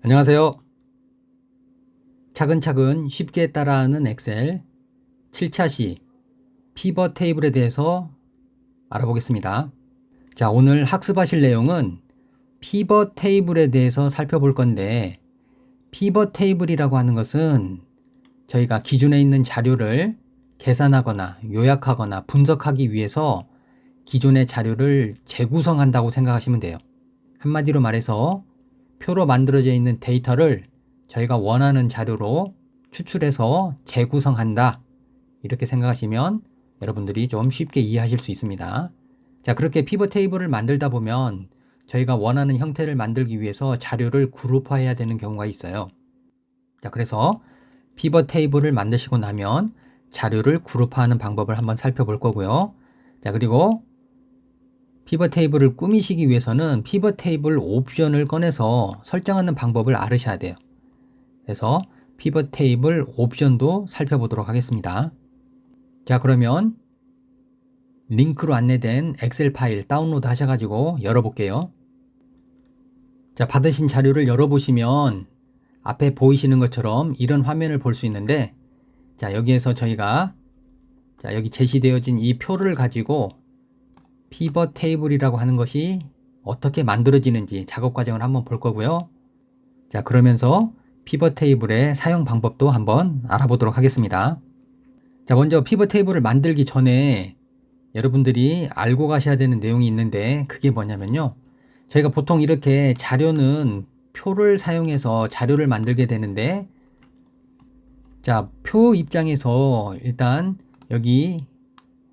안녕하세요. 차근차근 쉽게 따라하는 엑셀 7차 시 피벗 테이블에 대해서 알아보겠습니다. 자, 오늘 학습하실 내용은 피벗 테이블에 대해서 살펴볼 건데, 피벗 테이블이라고 하는 것은 저희가 기존에 있는 자료를 계산하거나 요약하거나 분석하기 위해서 기존의 자료를 재구성한다고 생각하시면 돼요. 한마디로 말해서 표로 만들어져 있는 데이터를 저희가 원하는 자료로 추출해서 재구성한다. 이렇게 생각하시면 여러분들이 좀 쉽게 이해하실 수 있습니다. 자, 그렇게 피벗 테이블을 만들다 보면 저희가 원하는 형태를 만들기 위해서 자료를 그룹화해야 되는 경우가 있어요. 자, 그래서 피벗 테이블을 만드시고 나면 자료를 그룹화하는 방법을 한번 살펴볼 거고요. 자, 그리고 피벗 테이블을 꾸미시기 위해서는 피벗 테이블 옵션을 꺼내서 설정하는 방법을 알으셔야 돼요. 그래서 피벗 테이블 옵션도 살펴보도록 하겠습니다. 자, 그러면 링크로 안내된 엑셀 파일 다운로드 하셔가지고 열어볼게요. 자, 받으신 자료를 열어보시면 앞에 보이시는 것처럼 이런 화면을 볼 수 있는데, 자, 여기에서 저희가 여기 제시되어진 이 표를 가지고 피벗 테이블이라고 하는 것이 어떻게 만들어지는지 작업 과정을 한번 볼 거고요. 자, 그러면서 피벗 테이블의 사용 방법도 한번 알아보도록 하겠습니다. 자, 먼저 피벗 테이블을 만들기 전에 여러분들이 알고 가셔야 되는 내용이 있는데, 그게 뭐냐면요. 저희가 보통 이렇게 자료는 표를 사용해서 자료를 만들게 되는데, 자, 표 입장에서 일단 여기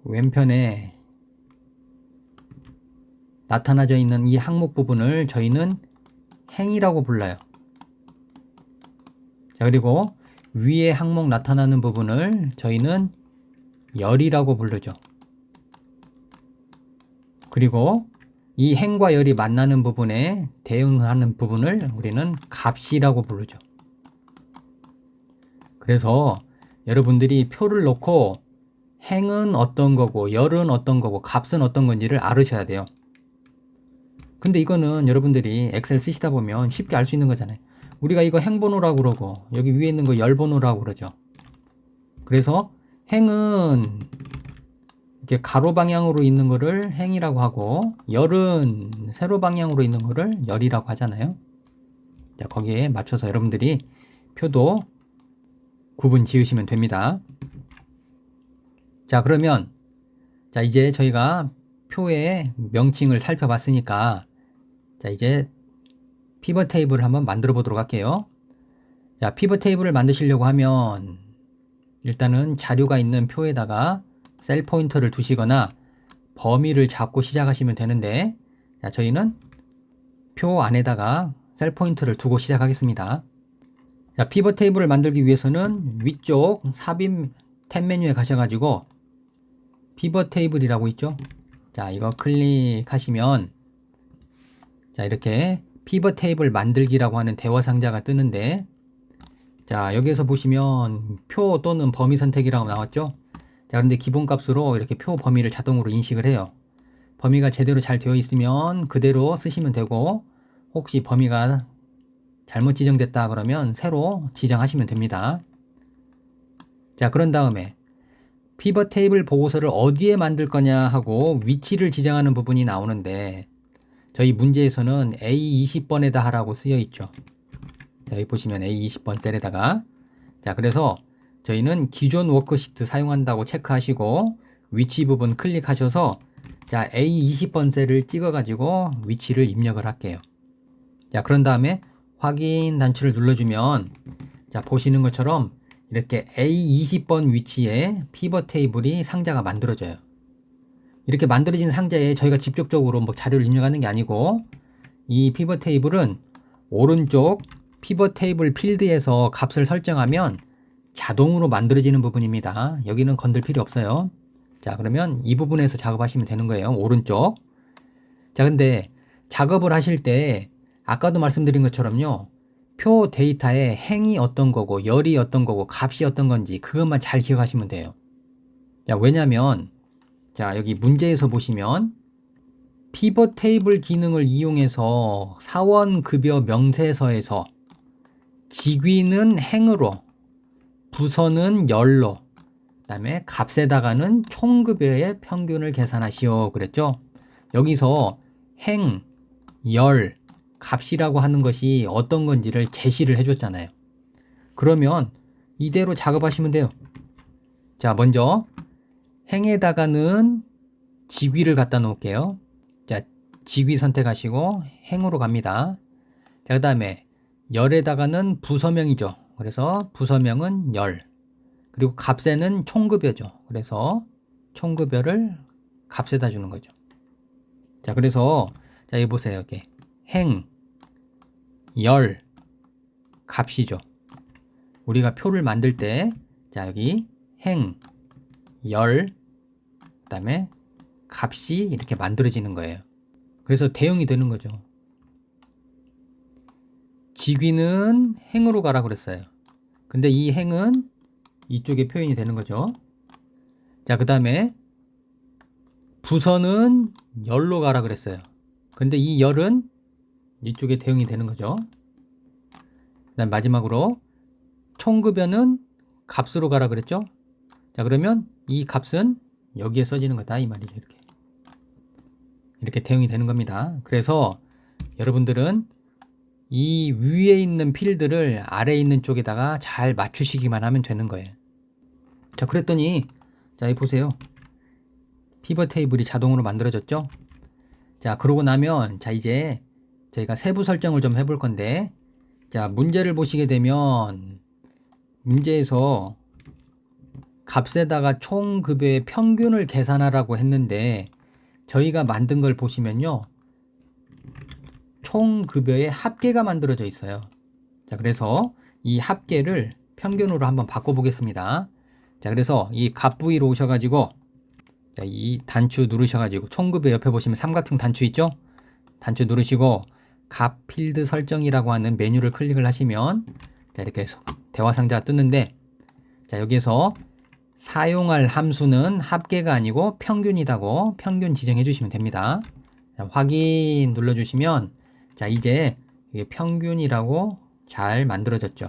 왼편에 나타나져 있는 이 항목 부분을 저희는 행이라고 불러요. 자, 그리고 위에 항목 나타나는 부분을 저희는 열이라고 부르죠. 그리고 이 행과 열이 만나는 부분에 대응하는 부분을 우리는 값이라고 부르죠. 그래서 여러분들이 표를 놓고 행은 어떤 거고 열은 어떤 거고 값은 어떤 건지를 알으셔야 돼요. 근데 이거는 여러분들이 엑셀 쓰시다 보면 쉽게 알 수 있는 거잖아요. 우리가 이거 행번호라고 그러고 여기 위에 있는 거 열번호라고 그러죠. 그래서 행은 이렇게 가로 방향으로 있는 거를 행이라고 하고 열은 세로 방향으로 있는 거를 열이라고 하잖아요. 자, 거기에 맞춰서 여러분들이 표도 구분 지으시면 됩니다. 자, 그러면 자, 이제 저희가 표의 명칭을 살펴봤으니까 자, 이제 피벗 테이블을 한번 만들어 보도록 할게요. 자, 피벗 테이블을 만드시려고 하면 일단은 자료가 있는 표에다가 셀 포인터를 두시거나 범위를 잡고 시작하시면 되는데, 자, 저희는 표 안에다가 셀 포인터를 두고 시작하겠습니다. 자, 피벗 테이블을 만들기 위해서는 위쪽 삽입 탭 메뉴에 가셔가지고 피벗 테이블이라고 있죠. 자, 이거 클릭하시면 자, 이렇게 피벗 테이블 만들기라고 하는 대화 상자가 뜨는데, 자, 여기에서 보시면 표 또는 범위 선택이라고 나왔죠. 자, 그런데 기본값으로 이렇게 표 범위를 자동으로 인식을 해요. 범위가 제대로 잘 되어 있으면 그대로 쓰시면 되고, 혹시 범위가 잘못 지정됐다 그러면 새로 지정하시면 됩니다. 자, 그런 다음에 피벗 테이블 보고서를 어디에 만들 거냐 하고 위치를 지정하는 부분이 나오는데, 저희 문제에서는 A20번에다 하라고 쓰여 있죠. 자, 여기 보시면 A20번 셀에다가, 자, 그래서 저희는 기존 워크시트 사용한다고 체크하시고 위치 부분 클릭하셔서 자, A20번 셀을 찍어 가지고 위치를 입력을 할게요. 자, 그런 다음에 확인 단추를 눌러주면 자, 보시는 것처럼 이렇게 A20번 위치에 피벗 테이블이 상자가 만들어져요. 이렇게 만들어진 상자에 저희가 직접적으로 뭐 자료를 입력하는 게 아니고, 이 피벗 테이블은 오른쪽 피벗 테이블 필드에서 값을 설정하면 자동으로 만들어지는 부분입니다. 여기는 건들 필요 없어요. 자, 그러면 이 부분에서 작업하시면 되는 거예요. 오른쪽. 자, 근데 작업을 하실 때 아까도 말씀드린 것처럼요. 표 데이터에 행이 어떤 거고 열이 어떤 거고 값이 어떤 건지 그것만 잘 기억하시면 돼요. 자, 왜냐면 자, 여기 문제에서 보시면 피벗 테이블 기능을 이용해서 사원 급여 명세서에서 직위는 행으로, 부서는 열로, 그 다음에 값에다가는 총급여의 평균을 계산하시오 그랬죠. 여기서 행, 열, 값이라고 하는 것이 어떤 건지를 제시를 해줬잖아요. 그러면 이대로 작업하시면 돼요. 자, 먼저 행에다가는 직위를 갖다 놓을게요. 자, 직위 선택하시고 행으로 갑니다. 자, 그 다음에 열에다가는 부서명이죠. 그래서 부서명은 열. 그리고 값에는 총급여죠. 그래서 총급여를 값에다 주는 거죠. 자, 그래서 자, 여기 보세요. 이렇게 행, 열, 값이죠. 우리가 표를 만들 때 자, 여기 행, 열, 그 다음에 값이 이렇게 만들어지는 거예요. 그래서 대응이 되는 거죠. 직위는 행으로 가라 그랬어요. 근데 이 행은 이쪽에 표현이 되는 거죠. 자, 그 다음에 부서는 열로 가라 그랬어요. 근데 이 열은 이쪽에 대응이 되는 거죠. 그 다음 마지막으로 총급여는 값으로 가라 그랬죠. 자, 그러면 이 값은 여기에 써지는 거다 이 말이죠. 이렇게 대응이 되는 겁니다. 그래서 여러분들은 이 위에 있는 필드를 아래에 있는 쪽에다가 잘 맞추시기만 하면 되는 거예요. 자, 그랬더니 자, 여기 보세요. 피벗 테이블이 자동으로 만들어졌죠. 자, 그러고 나면 자, 이제 저희가 세부 설정을 좀 해볼 건데, 자, 문제를 보시게 되면 문제에서 값에다가 총급여의 평균을 계산하라고 했는데 저희가 만든 걸 보시면요, 총급여의 합계가 만들어져 있어요. 자, 그래서 이 합계를 평균으로 한번 바꿔보겠습니다. 자, 그래서 이 값 부위로 오셔가지고 자, 이 단추 누르셔가지고 총급여 옆에 보시면 삼각형 단추 있죠? 단추 누르시고 값 필드 설정이라고 하는 메뉴를 클릭을 하시면 자, 이렇게 대화 상자가 뜨는데, 자, 여기에서 사용할 함수는 합계가 아니고 평균이라고 평균 지정해 주시면 됩니다. 자, 확인 눌러주시면 자, 이제 이게 평균이라고 잘 만들어졌죠.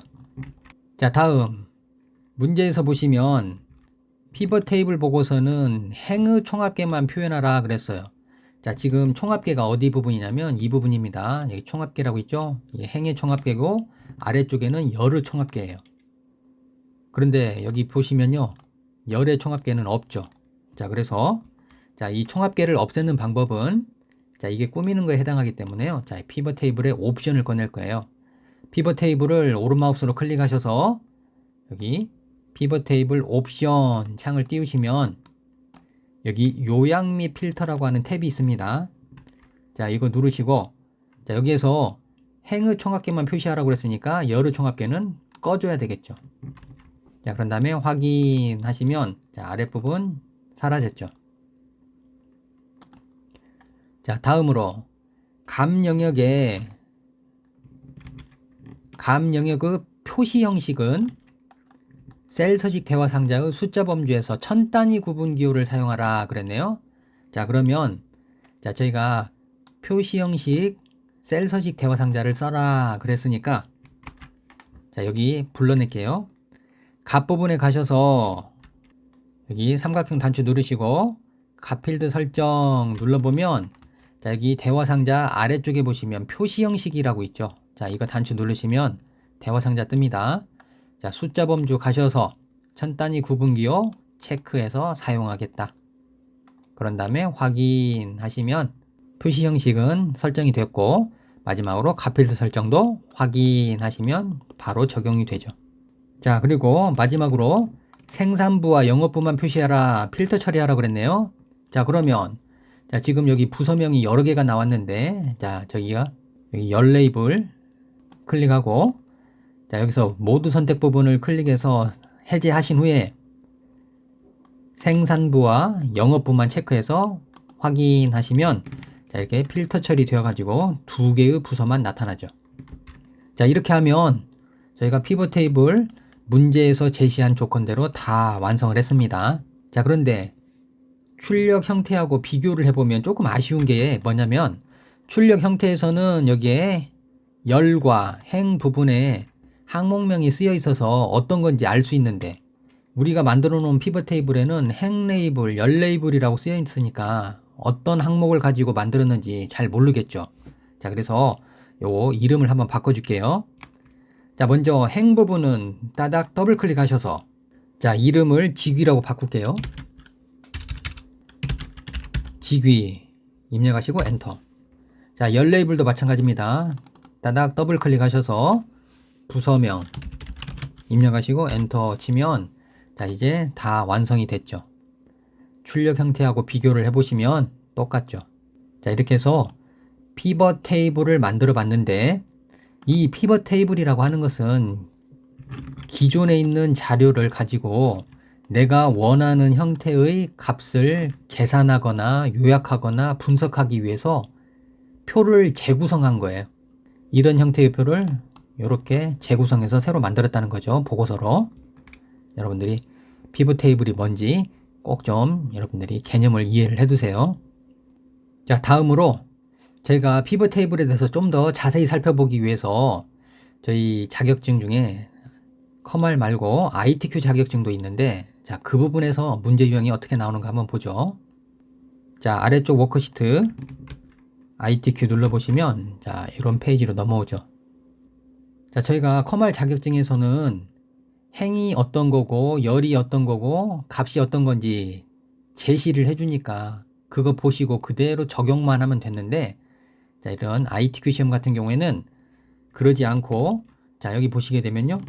자, 다음 문제에서 보시면 피벗 테이블 보고서는 행의 총합계만 표현하라 그랬어요. 자, 지금 총합계가 어디 부분이냐면 이 부분입니다. 여기 총합계라고 있죠. 이게 행의 총합계고 아래쪽에는 열의 총합계예요. 그런데 여기 보시면요, 열의 총합계는 없죠. 자, 그래서 자, 이 총합계를 없애는 방법은 자, 이게 꾸미는 거에 해당하기 때문에요. 자, 피벗 테이블의 옵션을 꺼낼 거예요. 피벗 테이블을 오른 마우스로 클릭하셔서 여기 피벗 테이블 옵션 창을 띄우시면 여기 요약 및 필터라고 하는 탭이 있습니다. 자, 이거 누르시고 자, 여기에서 행의 총합계만 표시하라고 그랬으니까 열의 총합계는 꺼줘야 되겠죠. 자, 그런 다음에 확인하시면 자, 아랫부분 사라졌죠. 자, 다음으로 감 영역의 표시 형식은 셀 서식 대화 상자의 숫자 범주에서 1000단위 구분 기호를 사용하라 그랬네요. 자, 그러면 자, 저희가 표시 형식 셀 서식 대화 상자를 써라 그랬으니까 자, 여기 불러낼게요. 값 부분에 가셔서 여기 삼각형 단추 누르시고 값 필드 설정 눌러보면 자, 여기 대화 상자 아래쪽에 보시면 표시 형식이라고 있죠. 자, 이거 단추 누르시면 대화 상자 뜹니다. 자, 숫자 범주 가셔서 1000단위 구분기호 체크해서 사용하겠다. 그런 다음에 확인하시면 표시 형식은 설정이 됐고 마지막으로 값 필드 설정도 확인하시면 바로 적용이 되죠. 자, 그리고 마지막으로 생산부와 영업부만 표시하라, 필터 처리하라 그랬네요. 자, 그러면 자, 지금 여기 부서명이 여러 개가 나왔는데 자, 저기가 여기 열 레이블 클릭하고 자, 여기서 모두 선택 부분을 클릭해서 해제하신 후에 생산부와 영업부만 체크해서 확인하시면 자, 이렇게 필터 처리 되어 가지고 두 개의 부서만 나타나죠. 자, 이렇게 하면 저희가 피벗 테이블 문제에서 제시한 조건대로 다 완성을 했습니다. 자, 그런데 출력 형태하고 비교를 해보면 조금 아쉬운 게 뭐냐면 출력 형태에서는 여기에 열과 행 부분에 항목명이 쓰여 있어서 어떤 건지 알 수 있는데 우리가 만들어 놓은 피벗 테이블에는 행 레이블, 열 레이블이라고 쓰여 있으니까 어떤 항목을 가지고 만들었는지 잘 모르겠죠. 자, 그래서 요 이름을 한번 바꿔줄게요. 자, 먼저 행 부분은 따닥 더블 클릭하셔서 자, 이름을 직위라고 바꿀게요. 직위 입력하시고 엔터. 자, 열 레이블도 마찬가지입니다. 따닥 더블 클릭하셔서 부서명 입력하시고 엔터 치면 자, 이제 다 완성이 됐죠. 출력 형태하고 비교를 해보시면 똑같죠. 자, 이렇게 해서 피벗 테이블을 만들어 봤는데 이 피벗 테이블이라고 하는 것은 기존에 있는 자료를 가지고 내가 원하는 형태의 값을 계산하거나 요약하거나 분석하기 위해서 표를 재구성한 거예요. 이런 형태의 표를 이렇게 재구성해서 새로 만들었다는 거죠. 보고서로. 여러분들이 피벗 테이블이 뭔지 꼭 좀 여러분들이 개념을 이해를 해두세요. 자, 다음으로 제가 피벗 테이블에 대해서 좀 더 자세히 살펴보기 위해서 저희 자격증 중에 커말 말고 ITQ 자격증도 있는데 자, 그 부분에서 문제 유형이 어떻게 나오는가 한번 보죠. 자, 아래쪽 워크시트 ITQ 눌러보시면 자, 이런 페이지로 넘어오죠. 자, 저희가 커말 자격증에서는 행이 어떤 거고 열이 어떤 거고 값이 어떤 건지 제시를 해주니까 그거 보시고 그대로 적용만 하면 됐는데 자, 이런 ITQ 시험 같은 경우에는 그러지 않고 자, 여기 보시게 되면요,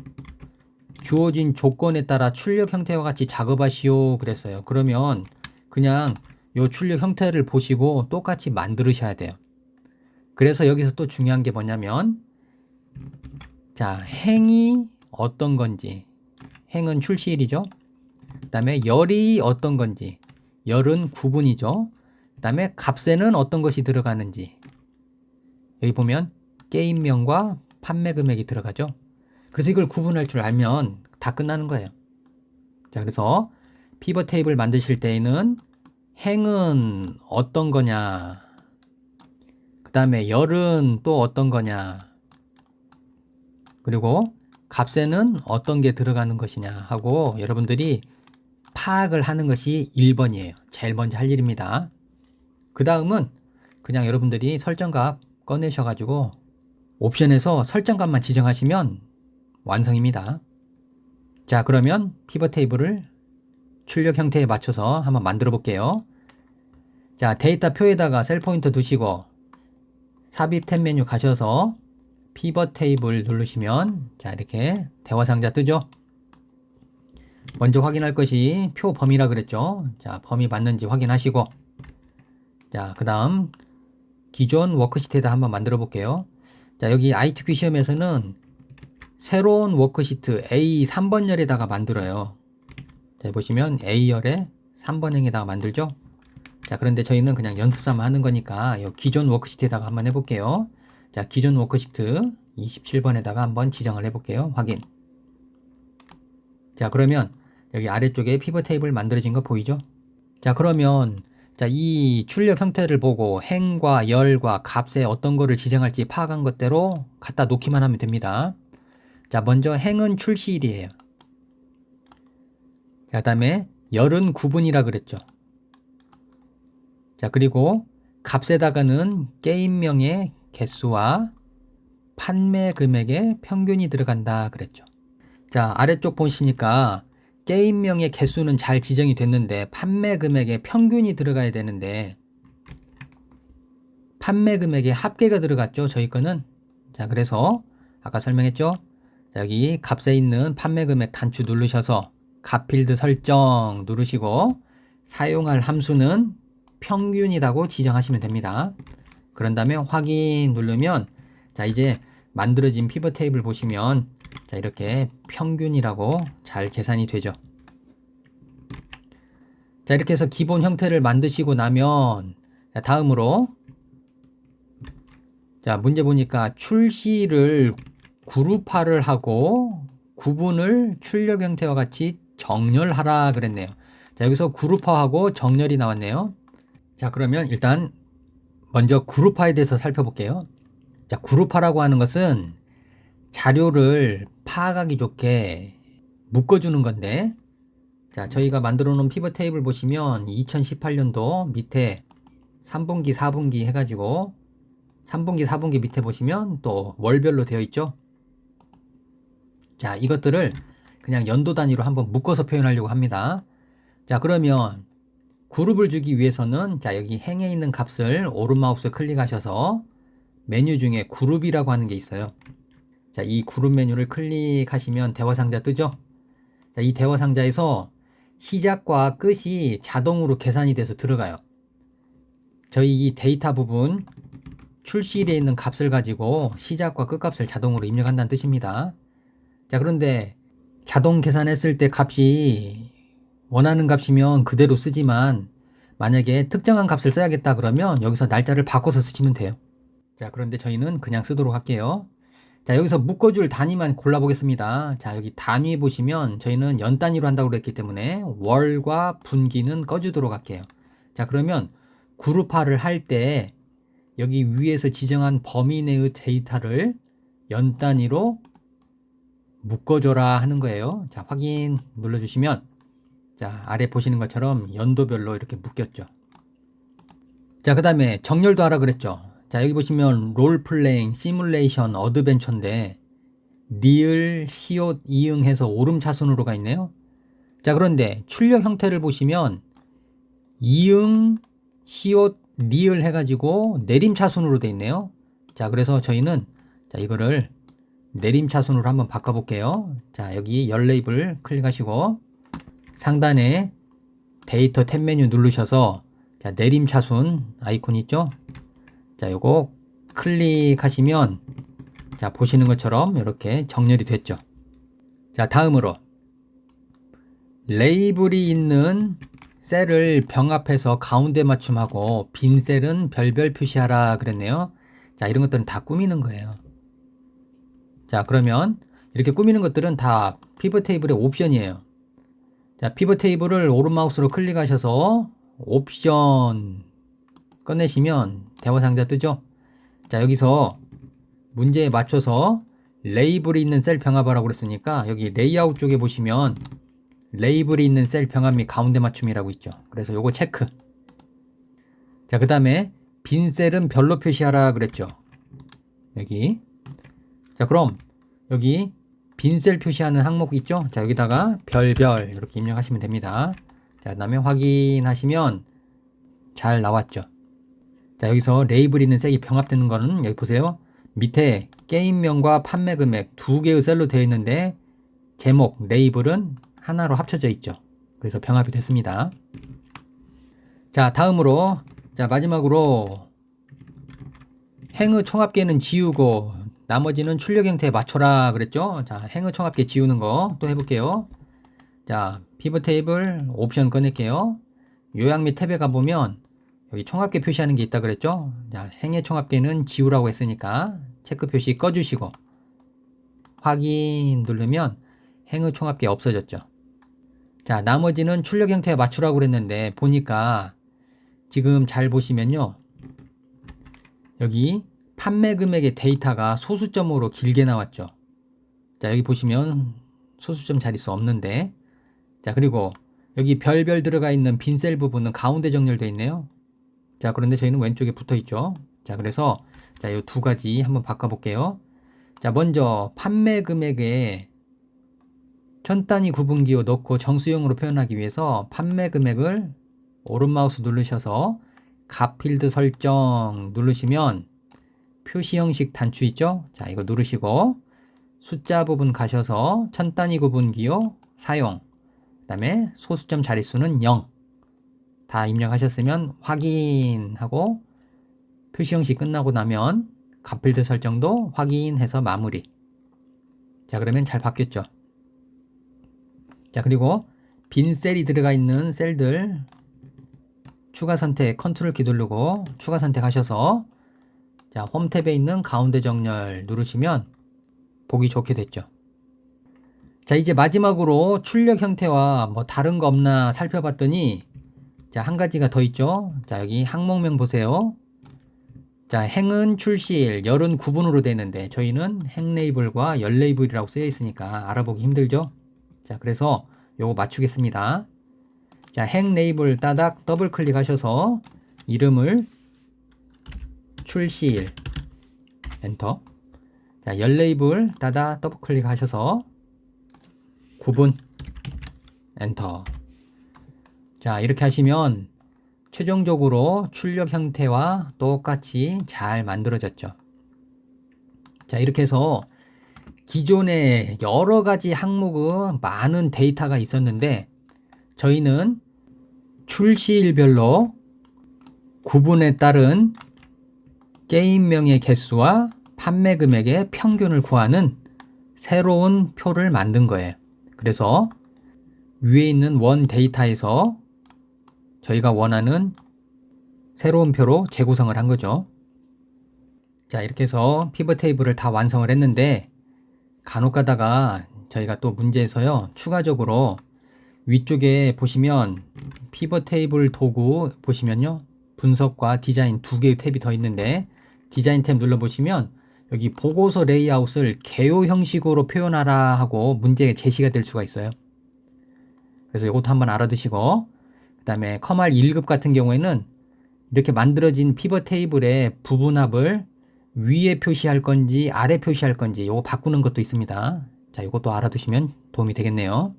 주어진 조건에 따라 출력 형태와 같이 작업하시오 그랬어요. 그러면 그냥 요 출력 형태를 보시고 똑같이 만들으셔야 돼요. 그래서 여기서 또 중요한 게 뭐냐면 자, 행이 어떤 건지, 행은 출시일이죠. 그 다음에 열이 어떤 건지, 열은 구분이죠. 그 다음에 값에는 어떤 것이 들어가는지, 여기 보면 게임명과 판매 금액이 들어가죠. 그래서 이걸 구분할 줄 알면 다 끝나는 거예요. 자, 그래서 피벗 테이블 만드실 때에는 행은 어떤 거냐, 그 다음에 열은 또 어떤 거냐, 그리고 값에는 어떤 게 들어가는 것이냐 하고 여러분들이 파악을 하는 것이 1번이에요. 제일 먼저 할 일입니다. 그 다음은 그냥 여러분들이 설정값 꺼내셔가지고 옵션에서 설정값만 지정하시면 완성입니다. 자, 그러면 피벗 테이블을 출력 형태에 맞춰서 한번 만들어 볼게요. 자, 데이터 표에다가 셀 포인터 두시고 삽입 탭 메뉴 가셔서 피벗 테이블 누르시면 자, 이렇게 대화 상자 뜨죠. 먼저 확인할 것이 표 범위라 그랬죠. 자, 범위 맞는지 확인하시고 자, 그 다음 기존 워크시트에다 한번 만들어 볼게요. 자, 여기 ITQ 시험에서는 새로운 워크시트 A 3번 열에다가 만들어요. 자, 보시면 A열에 3번 행에다가 만들죠. 자, 그런데 저희는 그냥 연습삼아 하는 거니까 이 기존 워크시트에다가 한번 해볼게요. 자, 기존 워크시트 27번에다가 한번 지정을 해볼게요. 확인. 자, 그러면 여기 아래쪽에 피벗 테이블 만들어진 거 보이죠? 자, 그러면 자, 이 출력 형태를 보고 행과 열과 값에 어떤 거를 지정할지 파악한 것대로 갖다 놓기만 하면 됩니다. 자, 먼저 행은 출시일이에요. 자, 그다음에 열은 구분이라 그랬죠. 자, 그리고 값에다가는 게임명의 개수와 판매 금액의 평균이 들어간다 그랬죠. 자, 아래쪽 보시니까 게임명의 개수는 잘 지정이 됐는데 판매 금액의 평균이 들어가야 되는데 판매 금액의 합계가 들어갔죠. 저희 거는. 자, 그래서 아까 설명했죠. 자, 여기 값에 있는 판매 금액 단추 누르셔서 값 필드 설정 누르시고 사용할 함수는 평균이라고 지정하시면 됩니다. 그런 다음에 확인 누르면 자, 이제 만들어진 피벗 테이블 보시면 자, 이렇게 평균이라고 잘 계산이 되죠. 자, 이렇게 해서 기본 형태를 만드시고 나면 자, 다음으로 자, 문제 보니까 출시를 그룹화를 하고 구분을 출력 형태와 같이 정렬하라 그랬네요. 자, 여기서 그룹화하고 정렬이 나왔네요. 자, 그러면 일단 먼저 그룹화에 대해서 살펴볼게요. 자, 그룹화라고 하는 것은 자료를 파악하기 좋게 묶어주는 건데, 자, 저희가 만들어 놓은 피벗 테이블 보시면 2018년도 밑에 3분기, 4분기 해가지고 3분기, 4분기 밑에 보시면 또 월별로 되어 있죠. 자, 이것들을 그냥 연도 단위로 한번 묶어서 표현하려고 합니다. 자, 그러면 그룹을 주기 위해서는 자, 여기 행에 있는 값을 오른 마우스 클릭하셔서 메뉴 중에 그룹이라고 하는 게 있어요. 자, 이 그룹 메뉴를 클릭하시면 대화 상자 뜨죠. 자, 이 대화 상자에서 시작과 끝이 자동으로 계산이 돼서 들어가요. 저희 이 데이터 부분 출시되어 있는 값을 가지고 시작과 끝 값을 자동으로 입력한다는 뜻입니다. 자, 그런데 자동 계산했을 때 값이 원하는 값이면 그대로 쓰지만 만약에 특정한 값을 써야겠다 그러면 여기서 날짜를 바꿔서 쓰시면 돼요. 자, 그런데 저희는 그냥 쓰도록 할게요. 자, 여기서 묶어줄 단위만 골라보겠습니다. 자, 여기 단위 보시면 저희는 연 단위로 한다고 그랬기 때문에 월과 분기는 꺼주도록 할게요. 자, 그러면 그룹화를 할 때 여기 위에서 지정한 범위 내의 데이터를 연 단위로 묶어줘라 하는 거예요. 자, 확인 눌러주시면 자, 아래 보시는 것처럼 연도별로 이렇게 묶였죠. 자, 그 다음에 정렬도 하라 그랬죠. 자, 여기 보시면 롤플레잉, 시뮬레이션, 어드벤처인데 리을, 시옷, 이응 해서 오름차순으로 가 있네요. 자, 그런데 출력 형태를 보시면 이응, 시옷, 리을 해가지고 내림차순으로 돼 있네요. 자, 그래서 저희는 자, 이거를 내림차순으로 한번 바꿔볼게요. 자, 여기 열 레이블 클릭하시고 상단에 데이터 탭 메뉴 누르셔서 자, 내림차순 아이콘 있죠? 자, 요거 클릭하시면 자, 보시는 것처럼 이렇게 정렬이 됐죠. 자, 다음으로 레이블이 있는 셀을 병합해서 가운데 맞춤하고 빈 셀은 별별 표시하라 그랬네요. 자, 이런 것들은 다 꾸미는 거예요. 자, 그러면 이렇게 꾸미는 것들은 다 피벗 테이블의 옵션이에요. 자, 피벗 테이블을 오른 마우스로 클릭하셔서 옵션 꺼내시면 대화 상자 뜨죠. 자, 여기서 문제에 맞춰서 레이블이 있는 셀 병합하라고 그랬으니까 여기 레이아웃 쪽에 보시면 레이블이 있는 셀 병합 및 가운데 맞춤이라고 있죠. 그래서 요거 체크. 자, 그 다음에 빈 셀은 별로 표시하라 그랬죠. 여기. 자, 그럼 여기 빈 셀 표시하는 항목 있죠. 자, 여기다가 별별 이렇게 입력하시면 됩니다. 자, 그 다음에 확인하시면 잘 나왔죠. 자, 여기서 레이블 있는 셀이 병합되는 거는 여기 보세요. 밑에 게임명과 판매 금액 두 개의 셀로 되어 있는데 제목, 레이블은 하나로 합쳐져 있죠. 그래서 병합이 됐습니다. 자, 다음으로 자, 마지막으로 행의 총합계는 지우고 나머지는 출력 형태에 맞춰라 그랬죠. 자, 행의 총합계 지우는 거 또 해볼게요. 자, 피벗 테이블 옵션 꺼낼게요. 요약 및 탭에 가보면 여기 총합계 표시하는 게 있다 그랬죠. 자, 행의 총합계는 지우라고 했으니까 체크 표시 꺼주시고 확인 누르면 행의 총합계 없어졌죠. 자, 나머지는 출력 형태에 맞추라고 그랬는데 보니까 지금 잘 보시면요. 여기 판매 금액의 데이터가 소수점으로 길게 나왔죠. 자, 여기 보시면 소수점 자릿수 없는데 자, 그리고 여기 별별 들어가 있는 빈 셀 부분은 가운데 정렬되어 있네요. 자, 그런데 저희는 왼쪽에 붙어 있죠. 자, 그래서 자, 이 두 가지 한번 바꿔 볼게요. 자, 먼저 판매 금액에 천 단위 구분기호 넣고 정수형으로 표현하기 위해서 판매 금액을 오른 마우스 누르셔서 값 필드 설정 누르시면 표시 형식 단추 있죠? 자, 이거 누르시고 숫자 부분 가셔서 천 단위 구분기호 사용. 그다음에 소수점 자릿수는 0. 다 입력하셨으면 확인하고 표시 형식 끝나고 나면 값 필드 설정도 확인해서 마무리. 자, 그러면 잘 바뀌었죠. 자, 그리고 빈 셀이 들어가 있는 셀들 추가 선택 컨트롤 키 누르고 추가 선택하셔서 자, 홈 탭에 있는 가운데 정렬 누르시면 보기 좋게 됐죠. 자, 이제 마지막으로 출력 형태와 뭐 다른 거 없나 살펴봤더니 자, 한 가지가 더 있죠. 자, 여기 항목명 보세요. 자, 행은 출시일, 열은 구분으로 되는데 저희는 행 레이블과 열 레이블이라고 쓰여 있으니까 알아보기 힘들죠? 자, 그래서 요거 맞추겠습니다. 자, 행 레이블 따닥 더블 클릭하셔서 이름을 출시일 엔터. 자, 열 레이블 따닥 더블 클릭하셔서 구분 엔터. 자, 이렇게 하시면 최종적으로 출력 형태와 똑같이 잘 만들어졌죠. 자, 이렇게 해서 기존에 여러 가지 항목의 많은 데이터가 있었는데 저희는 출시일별로 구분에 따른 게임명의 개수와 판매 금액의 평균을 구하는 새로운 표를 만든 거예요. 그래서 위에 있는 원 데이터에서 저희가 원하는 새로운 표로 재구성을 한 거죠. 자, 이렇게 해서 피벗 테이블을 다 완성을 했는데 간혹 가다가 저희가 또 문제에서요, 추가적으로 위쪽에 보시면 피벗 테이블 도구 보시면요, 분석과 디자인 두 개의 탭이 더 있는데 디자인 탭 눌러보시면 여기 보고서 레이아웃을 개요 형식으로 표현하라 하고 문제에 제시가 될 수가 있어요. 그래서 이것도 한번 알아두시고, 그 다음에 커말 1급 같은 경우에는 이렇게 만들어진 피벗 테이블의 부분합을 위에 표시할 건지 아래 표시할 건지 이거 바꾸는 것도 있습니다. 자, 이것도 알아두시면 도움이 되겠네요.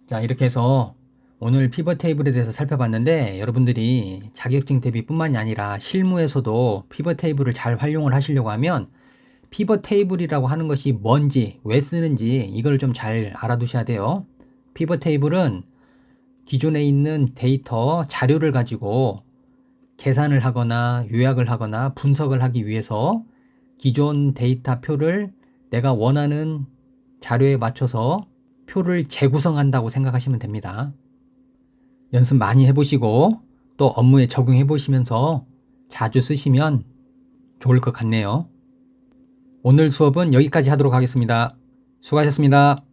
자, 이렇게 해서 오늘 피벗 테이블에 대해서 살펴봤는데 여러분들이 자격증 대비 뿐만이 아니라 실무에서도 피벗 테이블을 잘 활용을 하시려고 하면 피벗 테이블이라고 하는 것이 뭔지, 왜 쓰는지 이걸 좀 잘 알아두셔야 돼요. 피벗 테이블은 기존에 있는 데이터 자료를 가지고 계산을 하거나 요약을 하거나 분석을 하기 위해서 기존 데이터 표를 내가 원하는 자료에 맞춰서 표를 재구성한다고 생각하시면 됩니다. 연습 많이 해보시고 또 업무에 적용해 보시면서 자주 쓰시면 좋을 것 같네요. 오늘 수업은 여기까지 하도록 하겠습니다. 수고하셨습니다.